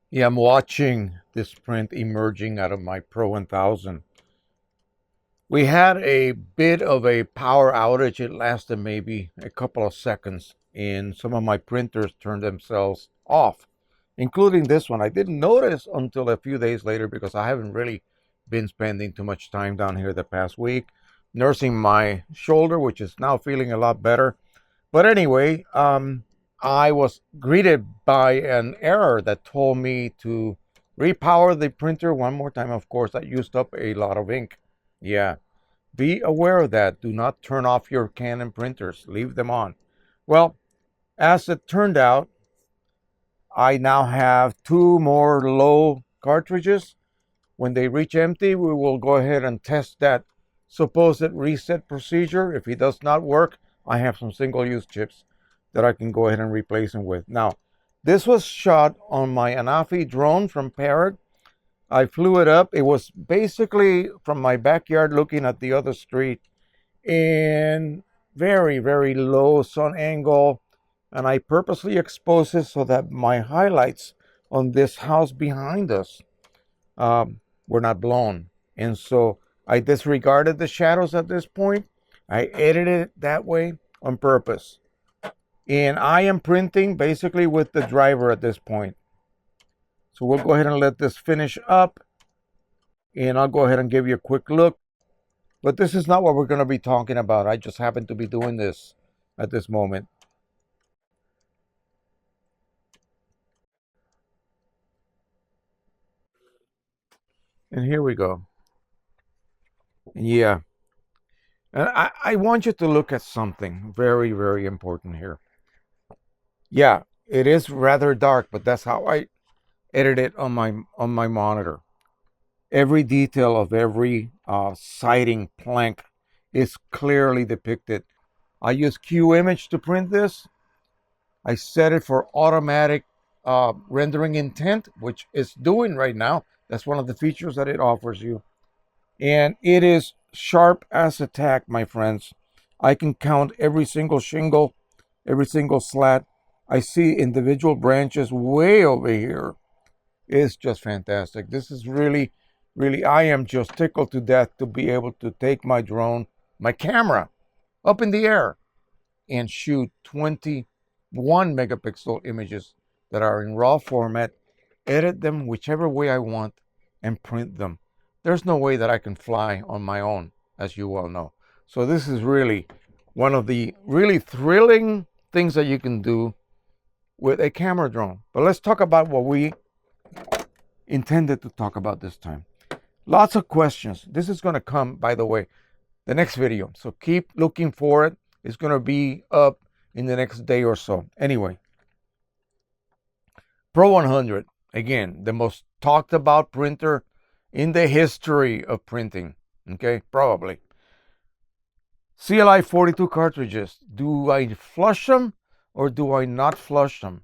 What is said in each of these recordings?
Yeah, I'm watching this print emerging out of my Pro 1000. We had a bit of a power outage. It lasted maybe a couple of seconds, and some of my printers turned themselves off, including this one. I didn't notice until a few days later because I haven't really been spending too much time down here the past week, nursing my shoulder, which is now feeling a lot better. But anyway, I was greeted by an error that told me to repower the printer one more time. Of course, that used up a lot of ink. Yeah, be aware of that. Do not turn off your Canon printers. Leave them on. Well, as it turned out, I now have two more low cartridges. When they reach empty, we will go ahead and test that supposed reset procedure. If it does not work, I have some single-use chips that I can go ahead and replace them with. Now, this was shot on my Anafi drone from Parrot. I flew it up. It was basically from my backyard looking at the other street in very, very low sun angle. And I purposely exposed it so that my highlights on this house behind us were not blown. And so I disregarded the shadows at this point. I edited it that way on purpose. And I am printing basically with the driver at this point. So we'll go ahead and let this finish up. And I'll go ahead and give you a quick look. But this is not what we're going to be talking about. I just happen to be doing this at this moment. And here we go. Yeah. And I want you to look at something very, very important here. Yeah, it is rather dark, but that's how I edit it on my monitor. Every detail of every siding plank is clearly depicted. I use QImage to print this. I set it for automatic rendering intent, which it's doing right now. That's one of the features that it offers you. And it is sharp as a tack, my friends. I can count every single shingle, every single slat. I see individual branches way over here. It's just fantastic. This is really, really, I am just tickled to death to be able to take my drone, my camera, up in the air and shoot 21 megapixel images that are in RAW format, edit them whichever way I want, and print them. There's no way that I can fly on my own, as you well know. So this is really one of the really thrilling things that you can do with a camera drone. But let's talk about what we intended to talk about this time. Lots of questions. This is going to come, by the way, the next video. So keep looking for it. It's going to be up in the next day or so. Anyway, Pro 100, again, the most talked about printer in the history of printing. Okay, probably. CLI 42 cartridges. Do I flush them or do I not flush them?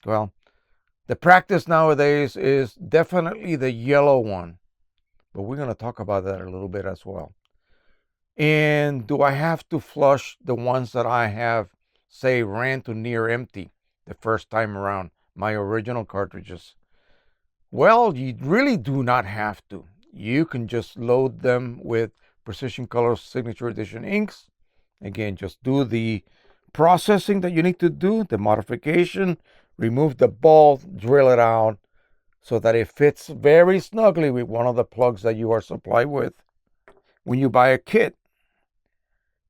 Well, the practice nowadays is definitely the yellow one, but we're going to talk about that a little bit as well. And do I have to flush the ones that I have, say, ran to near empty the first time around, my original cartridges? Well, you really do not have to. You can just load them with Precision Colors Signature Edition inks. Again, just do the processing that you need to do, the modification, remove the ball, drill it out so that it fits very snugly with one of the plugs that you are supplied with when you buy a kit.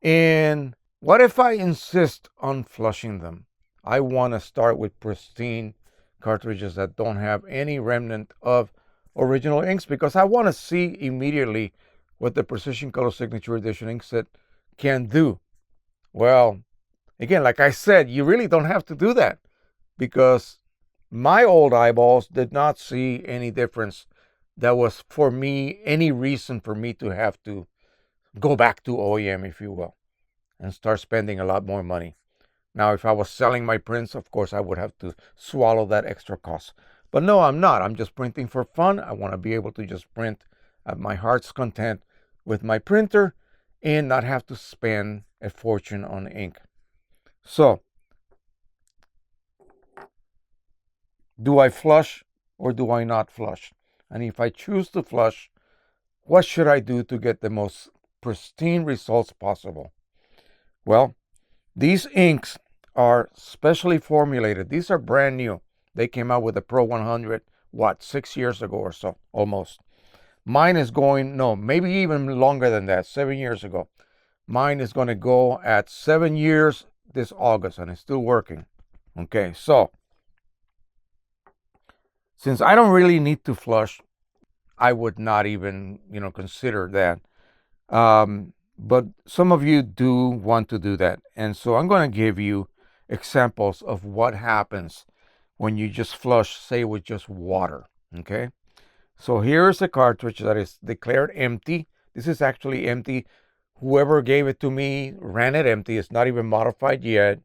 And what if I insist on flushing them? I want to start with pristine cartridges that don't have any remnant of original inks because I want to see immediately what the Precision Color Signature Edition ink set can do. Well, again, like I said, you really don't have to do that because my old eyeballs did not see any difference that was for me any reason for me to have to go back to OEM, if you will, and start spending a lot more money. Now, if I was selling my prints, of course, I would have to swallow that extra cost. But no, I'm not. I'm just printing for fun. I want to be able to just print at my heart's content with my printer and not have to spend a fortune on ink. So, do I flush or do I not flush? And if I choose to flush, what should I do to get the most pristine results possible? Well, these inks are specially formulated. These are brand new. They came out with the Pro 100, 6 years ago or so, almost. Mine is going, no, maybe even longer than that, 7 years ago. Mine is going to go at 7 years this August, and it's still working. Okay, so since I don't really need to flush, I would not even, consider that. But some of you do want to do that. And so I'm going to give you examples of what happens when you just flush, say, with just water. Okay. So here's a cartridge that is declared empty. This is actually empty. Whoever gave it to me ran it empty. It's not even modified yet.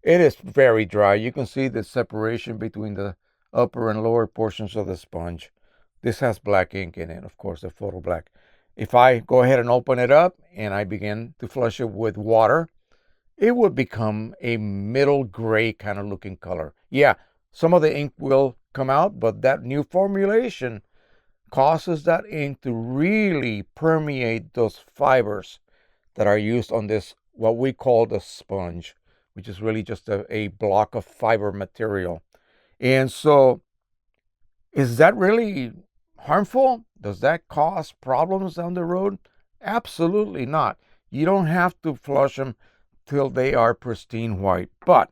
It is very dry. You can see the separation between the upper and lower portions of the sponge. This has black ink in it, of course, the photo black. If I go ahead and open it up and I begin to flush it with water, it would become a middle gray kind of looking color. Yeah, some of the ink will come out, but that new formulation causes that ink to really permeate those fibers that are used on this, what we call the sponge, which is really just a block of fiber material. And so, is that really harmful? Does that cause problems down the road? Absolutely not. You don't have to flush them till they are pristine white. But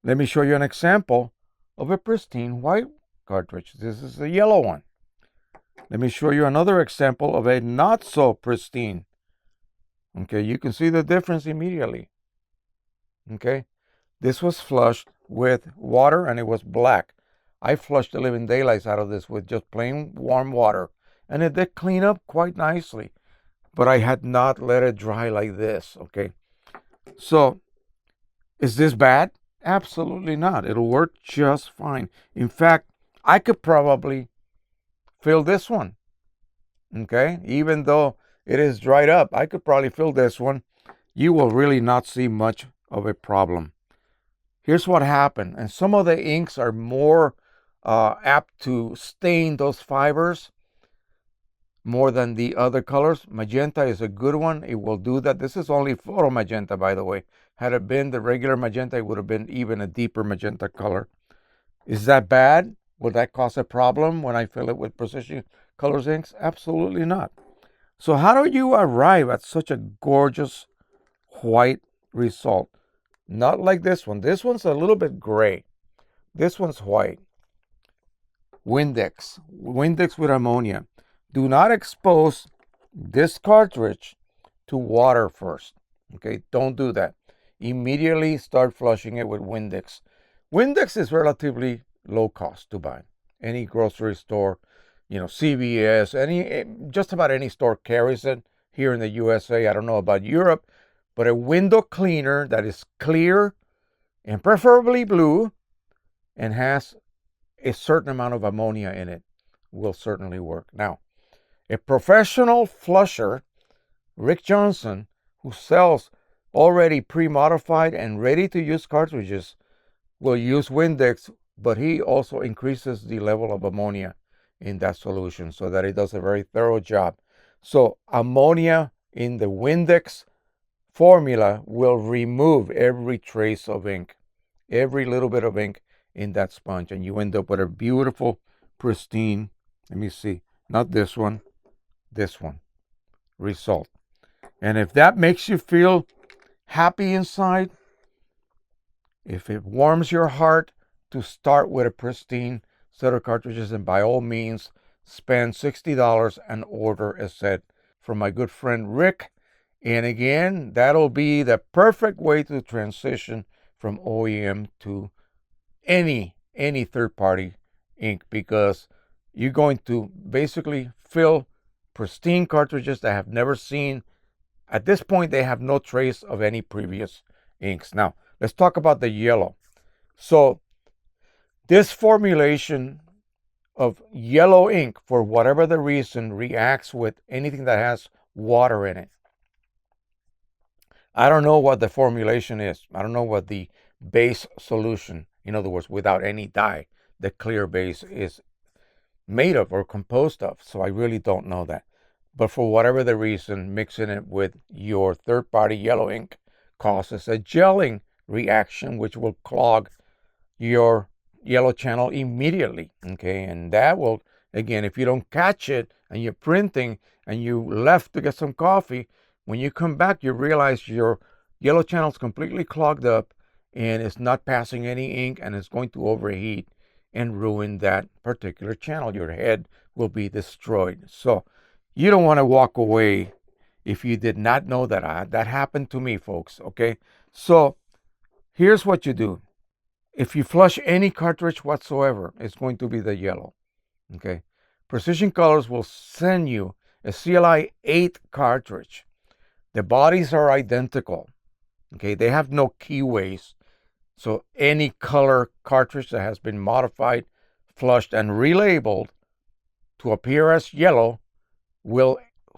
let me show you an example of a pristine white cartridge. This is a yellow one. Let me show you another example of a not so pristine. Okay, you can see the difference immediately. Okay, this was flushed with water and it was black. I flushed the living daylights out of this with just plain warm water, and it did clean up quite nicely. But I had not let it dry like this. Okay, so is this bad? Absolutely not. It'll work just fine. In fact, I could probably fill this one. Okay, even though it is dried up, I could probably fill this one. You will really not see much of a problem. Here's what happened, and some of the inks are more apt to stain those fibers more than the other colors. Magenta is a good one. It will do that. This is only photo magenta, by the way. Had it been the regular magenta, it would have been even a deeper magenta color. Is that bad? Would that cause a problem when I fill it with Precision Colors inks? Absolutely not. So how do you arrive at such a gorgeous white result? Not like this one. This one's a little bit gray. This one's white. Windex with ammonia. Do not expose this cartridge to water first. Okay, don't do that. Immediately start flushing it with Windex. Windex is relatively low cost to buy. Any grocery store, CVS, just about any store carries it here in the USA. I don't know about Europe, but a window cleaner that is clear and preferably blue and has a certain amount of ammonia in it will certainly work. Now, a professional flusher, Rick Johnson, who sells already pre-modified and ready-to-use cartridges, will use Windex, but he also increases the level of ammonia in that solution so that it does a very thorough job. So ammonia in the Windex formula will remove every trace of ink, every little bit of ink in that sponge, and you end up with a beautiful, pristine, let me see, not this one, result. And if that makes you feel happy inside, if it warms your heart to start with a pristine set of cartridges, and by all means, spend $60 and order a set from my good friend Rick. And again, that'll be the perfect way to transition from OEM to any third-party ink, because you're going to basically fill pristine cartridges that have never seen, at this point, they have no trace of any previous inks. Now, let's talk about the yellow. So, this formulation of yellow ink, for whatever the reason, reacts with anything that has water in it. I don't know what the formulation is. I don't know what the base solution, in other words, without any dye, the clear base is made of or composed of. So I really don't know that. But for whatever the reason, mixing it with your third-party yellow ink causes a gelling reaction, which will clog your yellow channel immediately. Okay, and that will, again, if you don't catch it and you're printing and you left to get some coffee, when you come back, you realize your yellow channel is completely clogged up and it's not passing any ink, and it's going to overheat and ruin that particular channel. Your head will be destroyed. So you don't want to walk away if you did not know that. That happened to me, folks. Okay, so here's what you do. If you flush any cartridge whatsoever, it's going to be the yellow. Okay, Precision Colors will send you a CLI 8 cartridge. The bodies are identical. Okay, they have no keyways. So any color cartridge that has been modified, flushed, and relabeled to appear as yellow will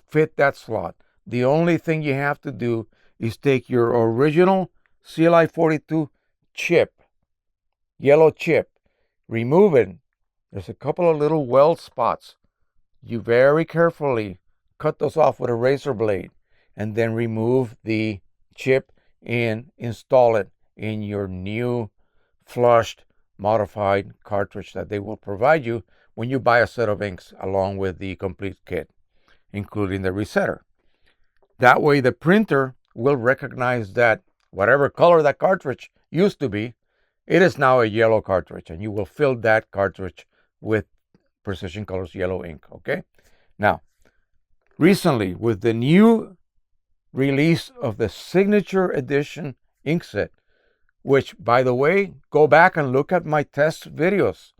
fit that slot. The only thing you have to do is take your original CLI 42 chip, yellow chip, remove it. There's a couple of little weld spots. You very carefully cut those off with a razor blade, and then remove the chip and install it in your new flushed modified cartridge that they will provide you when you buy a set of inks along with the complete kit, including the resetter. That way the printer will recognize that whatever color that cartridge used to be, it is now a yellow cartridge, and you will fill that cartridge with Precision Colors yellow ink. Okay, now recently, with the new release of the Signature Edition ink set, which, by the way, go back and look at my test videos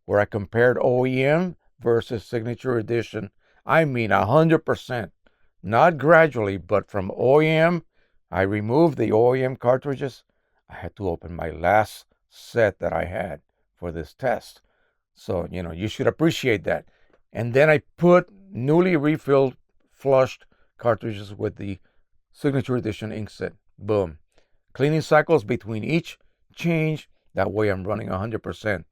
where I compared OEM versus Signature Edition. I mean 100%, not gradually, but from OEM, I removed the OEM cartridges. I had to open my last set that I had for this test. So, you should appreciate that. And then I put newly refilled, flushed cartridges with the Signature Edition ink set. Boom. Cleaning cycles between each change. That way I'm running 100%.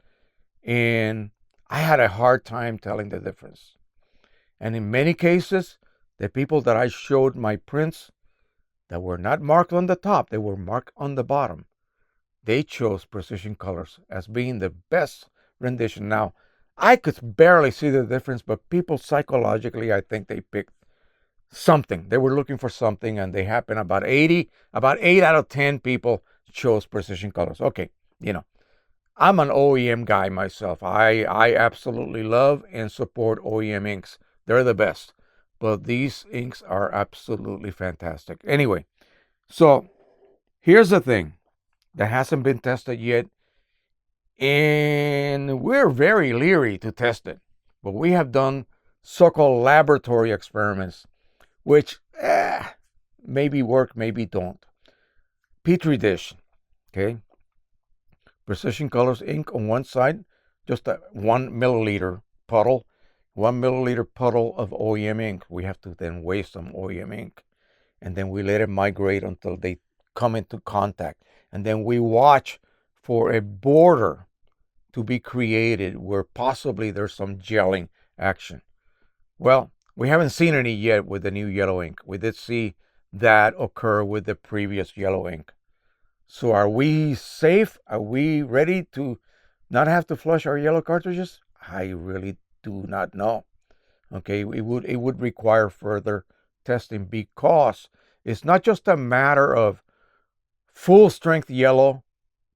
And I had a hard time telling the difference. And in many cases, the people that I showed my prints that were not marked on the top, they were marked on the bottom, they chose Precision Colors as being the best rendition. Now, I could barely see the difference, but people psychologically, I think they picked something. They were looking for something, and they happened. About 8 out of 10 people chose Precision Colors. Okay, I'm an OEM guy myself. I absolutely love and support OEM inks. They're the best. But these inks are absolutely fantastic. Anyway, so here's the thing that hasn't been tested yet, and we're very leery to test it. But we have done so-called laboratory experiments, which maybe work, maybe don't. Petri dish, okay? Precision Colors ink on one side, just a 1 milliliter puddle, 1 milliliter puddle of OEM ink. We have to then weigh some OEM ink, and then we let it migrate until they come into contact. And then we watch for a border to be created where possibly there's some gelling action. Well, we haven't seen any yet with the new yellow ink. We did see that occur with the previous yellow ink. So are we safe? Are we ready to not have to flush our yellow cartridges? I really do not know. Okay, it would require further testing, because it's not just a matter of full strength yellow,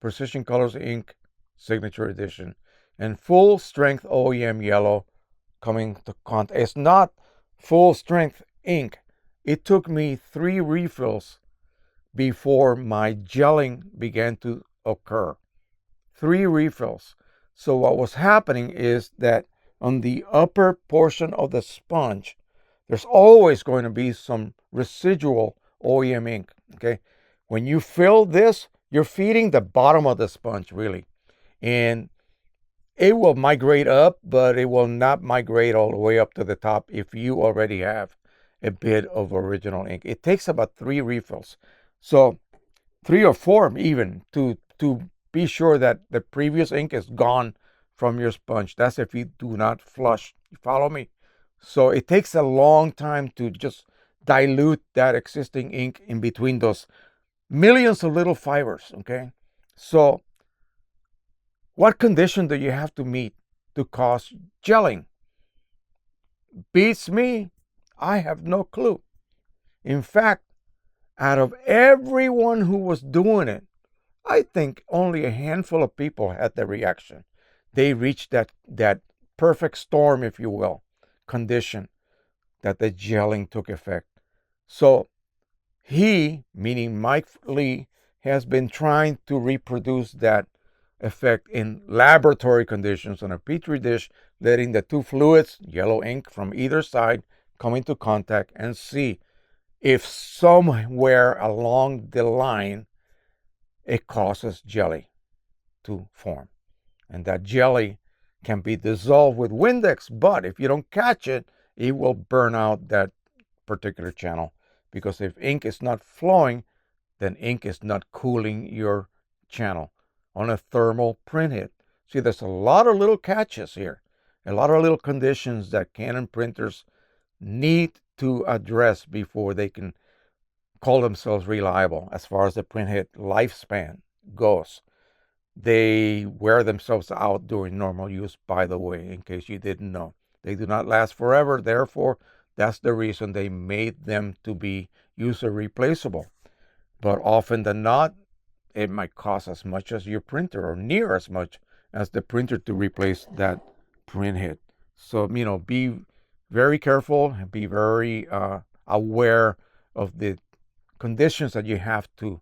Precision Colors ink, Signature Edition, and full strength OEM yellow coming to contact. It's not full strength ink. It took me 3 refills before my gelling began to occur. 3 refills. So what was happening is that, on the upper portion of the sponge, there's always going to be some residual OEM ink, okay? When you fill this, you're feeding the bottom of the sponge, really. And it will migrate up, but it will not migrate all the way up to the top if you already have a bit of original ink. It takes about 3 refills. So 3 or 4 even to be sure that the previous ink is gone from your sponge. That's if you do not flush. You follow me? So it takes a long time to just dilute that existing ink in between those millions of little fibers, okay? So what condition do you have to meet to cause gelling? Beats me. I have no clue. In fact, out of everyone who was doing it, I think only a handful of people had the reaction. They reached that perfect storm, if you will, condition that the gelling took effect. So he, meaning Mike Lee, has been trying to reproduce that effect in laboratory conditions on a petri dish, letting the 2 fluids, yellow ink from either side, come into contact and see if somewhere along the line it causes jelly to form. And that jelly can be dissolved with Windex, but if you don't catch it, it will burn out that particular channel. Because if ink is not flowing, then ink is not cooling your channel on a thermal print hit. See, there's a lot of little catches here, a lot of little conditions that Canon printers need to address before they can call themselves reliable as far as the print hit lifespan goes. They wear themselves out during normal use, by the way, in case you didn't know. They do not last forever. Therefore, that's the reason they made them to be user replaceable. But often than not, it might cost as much as your printer or near as much as the printer to replace that print hit. So, be very careful and be very aware of the conditions that you have to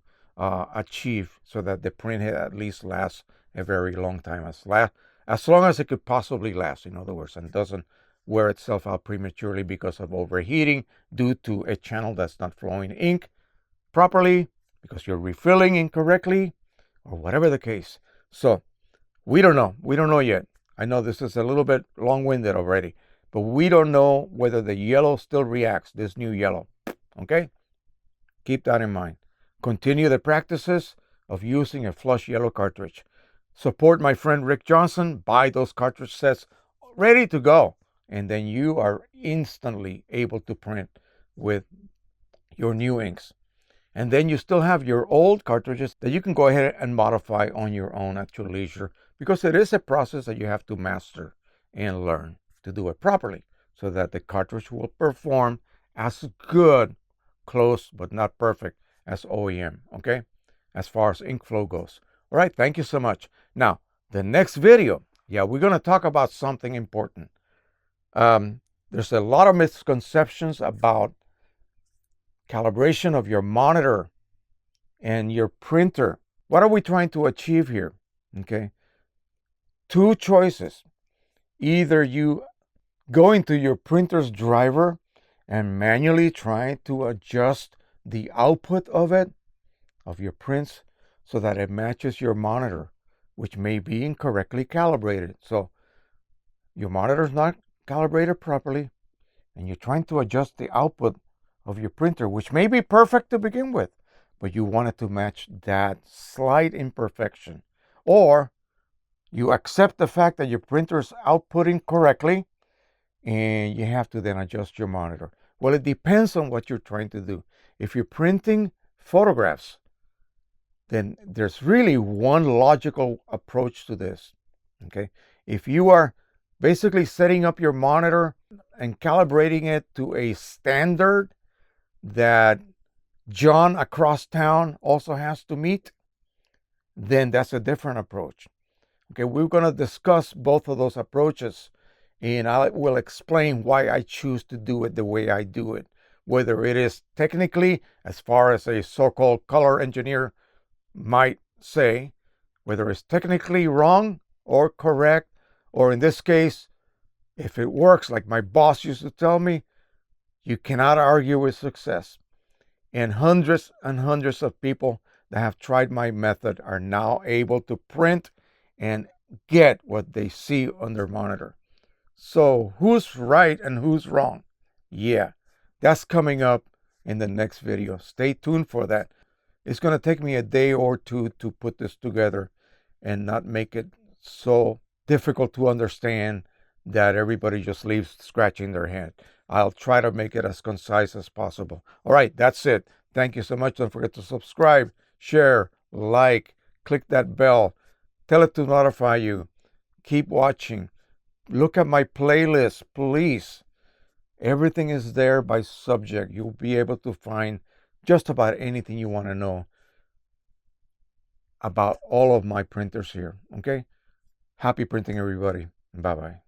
achieve so that the print hit at least lasts a very long time, as long as it could possibly last, in other words, and doesn't wear itself out prematurely because of overheating due to a channel that's not flowing ink properly, because you're refilling incorrectly, or whatever the case. So we don't know yet. I know this is a little bit long-winded already, but we don't know whether the yellow still reacts, this new yellow. Okay, keep that in mind. Continue the practices of using a flush yellow cartridge. Support my friend Rick Johnson. Buy those cartridge sets ready to go, and then you are instantly able to print with your new inks. And then you still have your old cartridges that you can go ahead and modify on your own at your leisure, because it is a process that you have to master and learn to do it properly so that the cartridge will perform as good, close but not perfect, as OEM, okay, as far as ink flow goes. All right, thank you so much. Now, the next video, we're going to talk about something important. There's a lot of misconceptions about calibration of your monitor and your printer. What are we trying to achieve here? Okay, 2 choices. Either you go into your printer's driver and manually try to adjust the output of your prints so that it matches your monitor, which may be incorrectly calibrated. So your monitor is not calibrated properly, and you're trying to adjust the output of your printer, which may be perfect to begin with, but you want it to match that slight imperfection. Or you accept the fact that your printer is outputting correctly, and you have to then adjust your monitor. Well, it depends on what you're trying to do. If you're printing photographs, then there's really one logical approach to this. Okay, if you are basically setting up your monitor and calibrating it to a standard that John across town also has to meet, then that's a different approach. Okay, we're going to discuss both of those approaches, and I will explain why I choose to do it the way I do it, whether it is technically, as far as a so-called color engineer might say, whether it's technically wrong or correct, or in this case, If it works, like my boss used to tell me, you cannot argue with success. And hundreds of people that have tried my method are now able to print and get what they see on their monitor. So who's right and who's wrong? Yeah, that's coming up in the next video. Stay tuned for that. It's going to take me a day or two to put this together and not make it so difficult to understand that everybody just leaves scratching their head. I'll try to make it as concise as possible. All right, that's it. Thank you so much. Don't forget to subscribe, share, like, click that bell, tell it to notify you. Keep watching. Look at my playlist, please. Everything is there by subject. You'll be able to find just about anything you want to know about all of my printers here. Okay? Happy printing, everybody. Bye-bye.